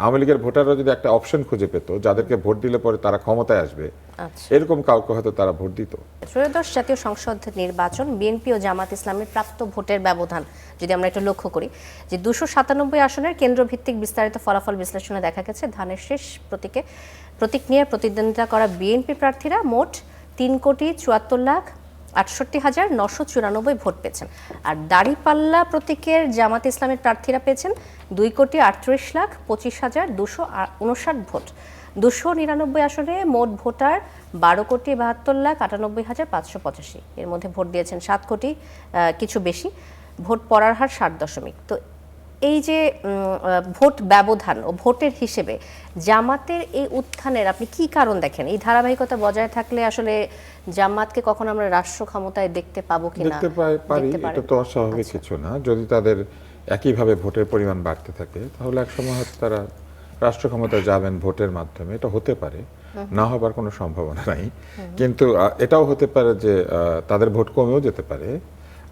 আওয়ামী লীগের ভোটাররা যদি একটা অপশন খুঁজে পেত যাদেরকে ভোট দিলে পরে তারা ক্ষমতায় আসবে, এরকম কাউকে হয়তো তারা ভোট দিত। ত্রয়োদশ জাতীয় সংসদ নির্বাচন, বিএনপি ও জামাত ইসলামের প্রাপ্ত ভোটের ব্যবধান যদি আমরা একটু লক্ষ্য করি, যে 297 আসনের কেন্দ্রভিত্তিক বিস্তারিত ফলাফল বিশ্লেষণে দেখা গেছে ধানের শেষ প্রতীক নিয়ে প্রতিদ্বন্দ্বিতা করা বিএনপি প্রার্থীরা মোট 3,74,68,994 ভোট পেয়েছেন। আর দাঁড়িপাল্লা প্রতীকের জামাত ইসলামের প্রার্থীরা পেয়েছেন 2,38,25,259 ভোট। 299 আসনে মোট ভোটার 12,72,98,585। এর মধ্যে ভোট দিয়েছেন 7 কোটি কিছু বেশি। ভোট পড়ার হার 60%। তো এই যে ভোট ব্যবধান ও ভোটের হিসেবে জামাতের এই উত্থানের আপনি কি কারণ দেখেন? এই ধারাবাহিকতা বজায় থাকলে আসলে জামাতকে কখন আমরা রাষ্ট্র ক্ষমতায় দেখতে পাবো কিনা? দেখতে পারি, এটা তো অস্বাভাবিক কিছু না। যদি তাদের একইভাবে ভোটের পরিমাণ বাড়তে থাকে তাহলে একসময় হয়তো তারা রাষ্ট্র ক্ষমতায় যাবেন ভোটের মাধ্যমে। এটা হতে পারে, না হবার কোনো সম্ভাবনা নাই। কিন্তু এটাও হতে পারে যে তাদের ভোট কমেও যেতে পারে।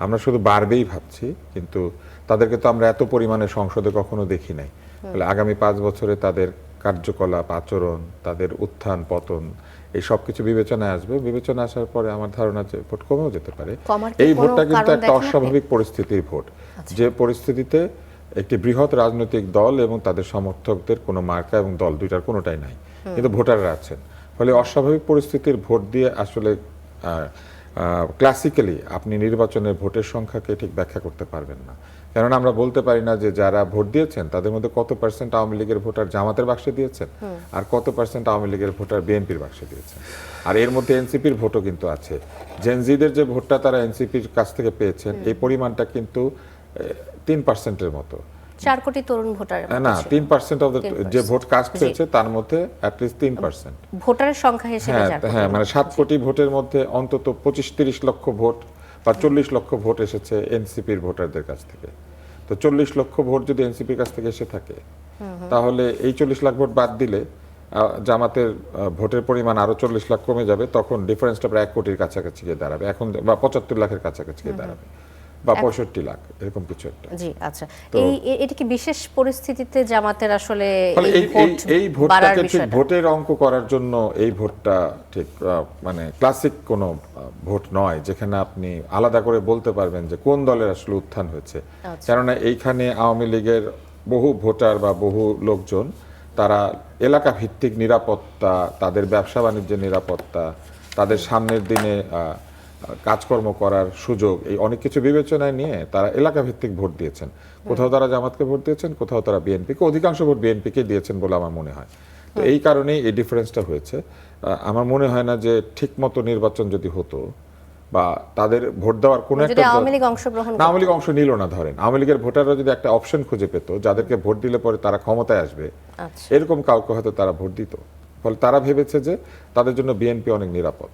আমরা শুধু বাড়বেই ভাবছি, কিন্তু তাদেরকে তো আমরা এত পরিমাণে সংসদে কখনো দেখি নাই। তাহলে আগামী 5 বছরে তাদের কার্যকলাপ, আচরণ, তাদের উত্থান পতন এই সব কিছু বিবেচনায় আসবে। বিবেচনা আসার পরে আমার ধারণা যে ভোট কমেও যেতে পারে। এই ভোটটা কিন্তু একটা অস্বাভাবিক পরিস্থিতির ভোট, যে পরিস্থিতিতে একটি বৃহৎ রাজনৈতিক দল এবং তাদের সমর্থকদের কোনো মার্কা এবং দল দুইটার কোনোটাই নাই, কিন্তু ভোটাররা আছেন। ফলে অস্বাভাবিক পরিস্থিতির ভোট দিয়ে আসলে ক্লাসিক্যালি আপনি নির্বাচনের ভোটের সংখ্যাকে ঠিক ব্যাখ্যা করতে পারবেন না। কেননা আমরা বলতে পারি না যে যারা ভোট দিয়েছেন তাদের মধ্যে কত পার্সেন্ট আওয়ামী লীগের ভোটার জামাতের বাক্সে দিয়েছেন আর কত পার্সেন্ট আওয়ামী লীগের ভোটার বিএনপির বাক্সে দিয়েছেন। আর এর মধ্যে এনসিপির ভোটও কিন্তু আছে। জেনজিদের যে ভোটটা তারা এনসিপির কাছ থেকে পেয়েছেন এই পরিমাণটা কিন্তু 3%-এর মতো। 4 কোটি তরুণ ভোটার না, 3% অফ যে ভোট কাস্ট হয়েছে তার মধ্যে অ্যাটলিস্ট 3% ভোটারের সংখ্যা হিসেবে। হ্যাঁ, মানে 7 কোটি ভোটের মধ্যে অন্তত 25-30 লক্ষ ভোট বা 40 লক্ষ ভোট এসেছে এনসিপির ভোটারদের কাছ থেকে। তো 40 লক্ষ ভোট যদি এনসিপির কাছ থেকে এসে থাকে তাহলে এই 40 লাখ ভোট বাদ দিলে জামাতের ভোটের পরিমাণ আরো 40 লাখ কমে যাবে। তখন ডিফারেন্সটা প্রায় 1 কোটির কাছাকাছি গিয়ে দাঁড়াবে এখন, বা 75 লাখের কাছাকাছি গিয়ে দাঁড়াবে, বা 65 লাখ এরকম কিছু একটা। জি, আচ্ছা। এটা কি বিশেষ পরিস্থিতিতে জামাতের আসলে এই ভোটটাকে ঠিক ভোটের অঙ্ক করার জন্য এই ভোটটা ঠিক মানে ক্লাসিক কোনো ভোট নয় যেখানে আপনি আলাদা করে বলতে পারবেন যে কোন দলের আসলে উত্থান হয়েছে। কেননা এইখানে আওয়ামী লীগের বহু ভোটার বা বহু লোকজন তারা এলাকা ভিত্তিক নিরাপত্তা, তাদের ব্যবসা বাণিজ্যের নিরাপত্তা, তাদের সামনের দিনে কাজকর্ম করার সুযোগ, এই অনেক কিছু বিবেচনায় নিয়ে তারা এলাকা ভিত্তিক ভোট দিয়েছেন। কোথাও তারা জামাতকে ভোট দিয়েছেন, কোথাও তারা বিএনপিকে, অধিকাংশ ভোট বিএনপিকে দিয়েছেন বলে আমার মনে হয়। তো এই কারণেই এই ডিফারেন্সটা হয়েছে। আমার মনে হয় না যে ঠিক মতো নির্বাচন যদি হতো বা তাদের ভোট দেওয়ার কোনো একটা আওয়ামী লীগ অংশগ্রহণ, আওয়ামী লীগ অংশ নিল না ধরেন, আওয়ামী লীগের ভোটাররা যদি একটা অপশন খুঁজে পেত যাদেরকে ভোট দিলে পরে তারা ক্ষমতায় আসবে, এরকম কাউকে হয়তো তারা ভোট দিত। ফলে তারা ভেবেছে যে তাদের জন্য বিএনপি অনেক নিরাপদ।